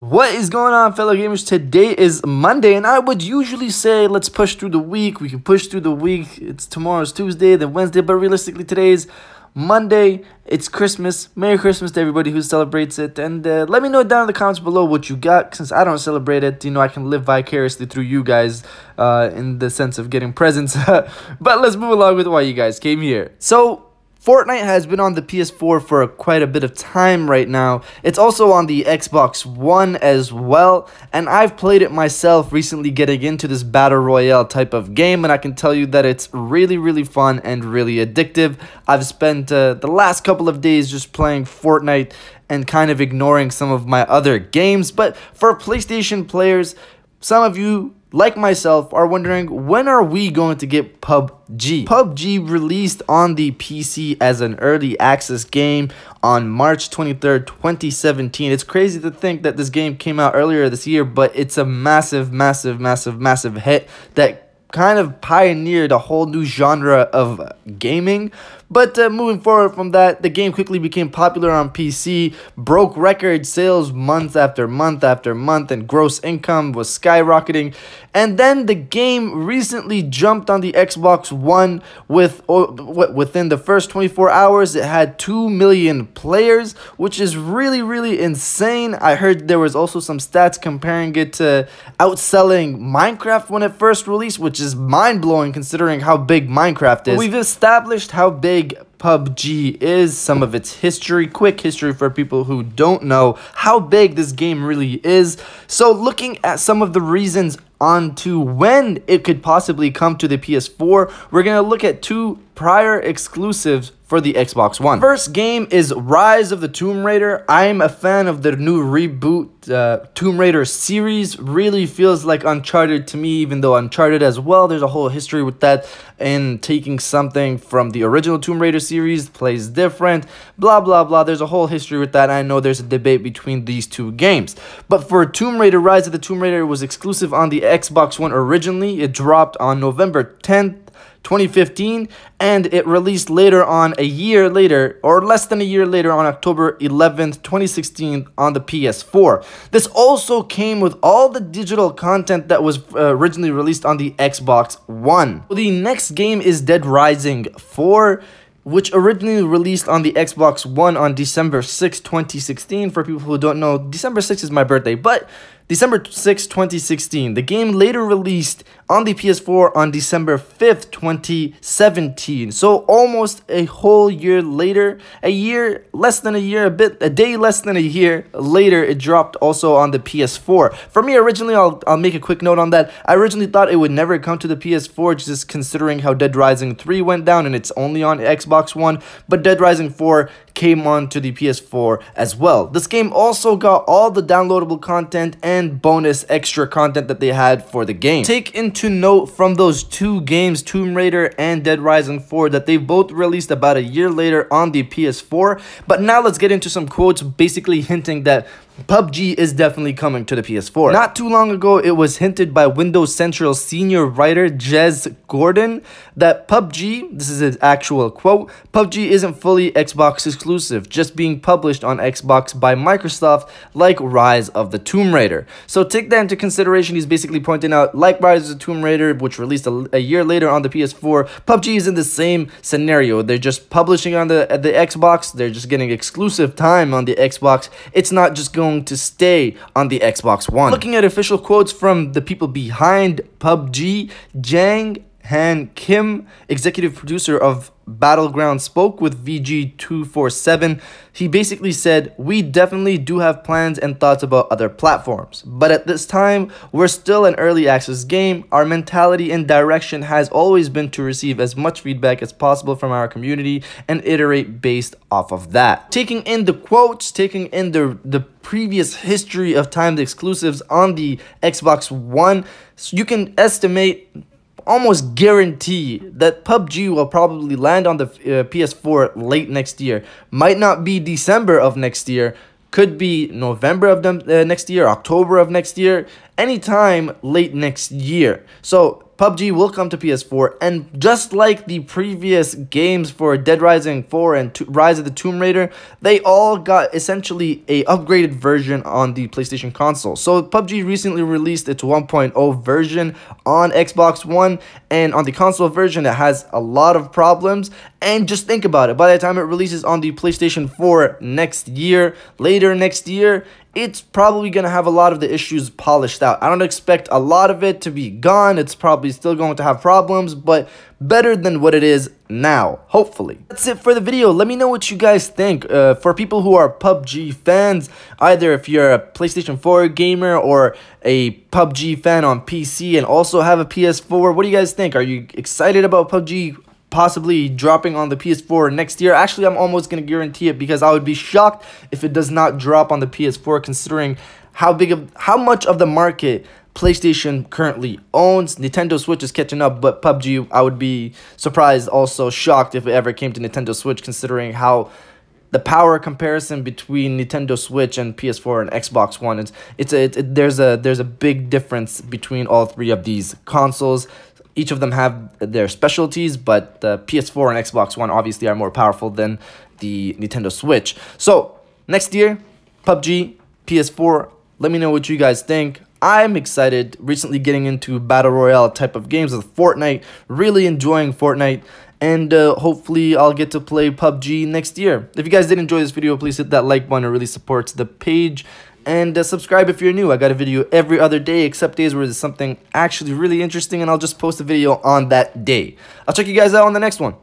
What is going on, fellow gamers? Today is Monday, and I would usually say let's push through the week. We can push through the week. It's tomorrow's Tuesday, then Wednesday, but realistically today is Monday. It's Christmas. Merry Christmas to everybody who celebrates it, and let me know down in the comments below what you got. Since I don't celebrate it, I can live vicariously through you guys in the sense of getting presents. But let's move along with why you guys came here. So Fortnite has been on the PS4 for quite a bit of time right now. It's also on the Xbox One as well, and I've played it myself recently, getting into this Battle Royale type of game, and I can tell you that it's really fun and really addictive. I've spent the last couple of days just playing Fortnite and kind of ignoring some of my other games, but for PlayStation players, some of you, like myself, are wondering, when are we going to get PUBG? PUBG released on the PC as an early access game on March 23rd, 2017. It's crazy to think that this game came out earlier this year, but it's a massive hit that kind of pioneered a whole new genre of gaming. But moving forward from that, the game quickly became popular on PC, broke record sales month after month after month, and gross income was skyrocketing. And then the game recently jumped on the Xbox One within the first 24 hours. It had 2 million players, which is really insane. I heard there was also some stats comparing it to outselling Minecraft when it first released, which is mind-blowing considering how big Minecraft is. We've established how big PUBG is, some of its history, quick history for people who don't know how big this game really is. So looking at some of the reasons onto when it could possibly come to the PS4, we're going to look at two prior exclusives for the Xbox One. First game is Rise of the Tomb Raider. I'm a fan of the new reboot Tomb Raider series. Really feels like Uncharted to me, even though Uncharted as well, there's a whole history with that, and taking something from the original Tomb Raider series, plays different, blah. There's a whole history with that. I know there's a debate between these two games. But for Tomb Raider, Rise of the Tomb Raider was exclusive on the Xbox One originally. It dropped on November 10th, 2015, and it released later on, a year later, or less than a year later, on October 11th, 2016 on the PS4. This also came with all the digital content that was originally released on the Xbox One. The next game is Dead Rising 4, which originally released on the Xbox One on December 6, 2016. For people who don't know, December 6 is my birthday, but December 6, 2016. The game later released on the PS4 on December 5th, 2017. So almost a whole year later, a day less than a year later, it dropped also on the PS4. For me, originally, I'll make a quick note on that. I originally thought it would never come to the PS4, just considering how Dead Rising 3 went down and it's only on Xbox One, but Dead Rising 4 came on to the PS4 as well. This game also got all the downloadable content and bonus extra content that they had for the game. Take into note from those two games, Tomb Raider and Dead Rising 4, that they both released about a year later on the PS4. But now let's get into some quotes basically hinting that PUBG is definitely coming to the PS4. Not too long ago, it was hinted by Windows Central senior writer Jez Gordon that PUBG, this is his actual quote, PUBG isn't fully Xbox exclusive, just being published on Xbox by Microsoft like Rise of the Tomb Raider. So take that into consideration. He's basically pointing out, like Rise of the Tomb Raider, which released a year later on the PS4, PUBG is in the same scenario. They're just publishing on the Xbox, they're just getting exclusive time on the Xbox. It's not just going to stay on the Xbox One. Looking at official quotes from the people behind PUBG, Jang Han Kim, executive producer of Battleground, spoke with VG247. He basically said, "We definitely do have plans and thoughts about other platforms, but at this time, we're still an early access game. Our mentality and direction has always been to receive as much feedback as possible from our community and iterate based off of that." Taking in the quotes, taking in the previous history of timed exclusives on the Xbox One, so you can estimate, almost guarantee, that PUBG will probably land on the PS4 late next year. Might not be December of next year, could be November of next year, October of next year, anytime late next year. So PUBG will come to PS4, and just like the previous games for Dead Rising 4 and Rise of the Tomb Raider, they all got essentially a upgraded version on the PlayStation console. So PUBG recently released its 1.0 version on Xbox One, and on the console version it has a lot of problems. And just think about it, by the time it releases on the PlayStation 4 later next year, it's probably going to have a lot of the issues polished out. I don't expect a lot of it to be gone. It's probably still going to have problems, but better than what it is now, hopefully. That's it for the video. Let me know what you guys think. For people who are PUBG fans, either if you're a PlayStation 4 gamer or a PUBG fan on PC and also have a PS4, what do you guys think? Are you excited about PUBG possibly dropping on the PS4 next year? Actually, I'm almost going to guarantee it, because I would be shocked if it does not drop on the PS4, considering how much of the market PlayStation currently owns. Nintendo Switch is catching up, but PUBG, I would be surprised, also shocked if it ever came to Nintendo Switch, considering how the power comparison between Nintendo Switch and PS4 and Xbox One, there's a big difference between all three of these consoles. Each of them have their specialties, but the PS4 and Xbox One obviously are more powerful than the Nintendo Switch. So, next year, PUBG, PS4, let me know what you guys think. I'm excited, recently getting into Battle Royale type of games with Fortnite, really enjoying Fortnite, and hopefully I'll get to play PUBG next year. If you guys did enjoy this video, please hit that like button, it really supports the page. And subscribe if you're new. I got a video every other day except days where there's something actually really interesting, and I'll just post a video on that day. I'll check you guys out on the next one.